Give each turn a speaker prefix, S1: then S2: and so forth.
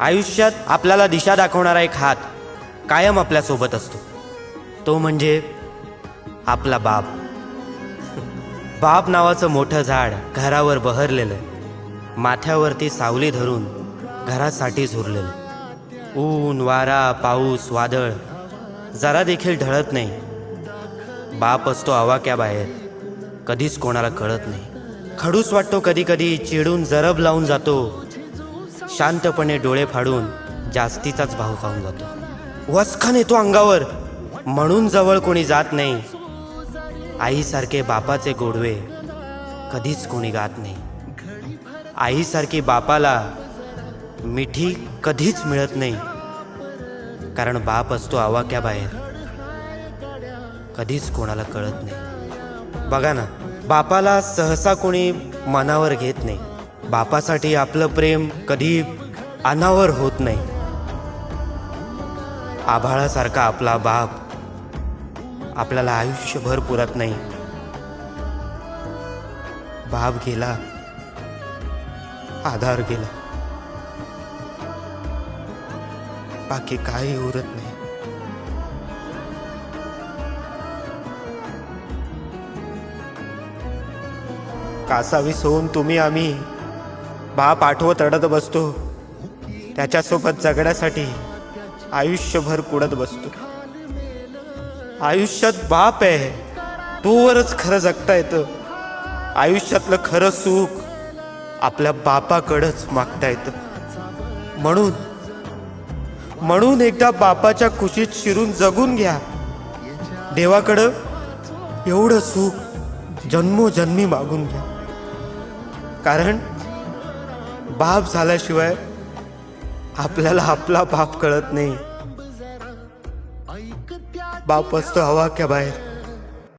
S1: आयुष्यात आपल्याला दिशा दाखवणारा एक हात कायम आपल्या सोबत असतो, तो म्हणजे आपला बाप. बाप नावाचं मोठं झाड घरावर बहरलेलं, माथ्यावरती सावली धरून घरासाठी झुरलेलं. ऊन वारा पाऊस वादळ जरा देखील ढळत नाही. बाप असतो आवाक्याबाहेर, कधीच कोणाला कळत नाही. खडूस वाटतो कधी कधी, चिडून जरब लावून जातो, शांतपणे डोळे फाडून जास्तीचाच भाव खाऊन जातो. वसखन येतो अंगावर म्हणून जवळ कोणी जात नाही. आईसारखे बापाचे गोडवे कधीच कोणी गात नाही. आईसारखी बापाला मिठी कधीच मिळत नाही, कारण बाप असतो आवाक्याबाहेर, कधीच कोणाला कळत नाही. बघा ना, बापाला सहसा कोणी मनावर घेत नाही. बापासाठी आपलं प्रेम कधी अनावर होत नाही. आभाळासारखा आपला बाप आपल्याला आयुष्यभर पुरत नाही. बाप गेला, आधार गेला, बाकी काही उरत नाही. कासावीस होऊन तुम्ही आम्ही बाप आठवत रडत बसतो. त्याच्यासोबत जगण्यासाठी आयुष्यभर कुडत बसतो. आयुष्यात बाप आहे तोवरच खरं जगता येतं. आयुष्यातलं खरं सुख आपल्या बापाकडंच मागता येतं. म्हणून एकदा बापाच्या खुशीत शिरून जगून घ्या. देवाकडं एवढं सुख जन्मोजन्मी मागून घ्या, कारण बाप झाल्याशिवाय आपल्याला आपला बाप कळत नाही. बाप असतो आवाक्याबाहेर,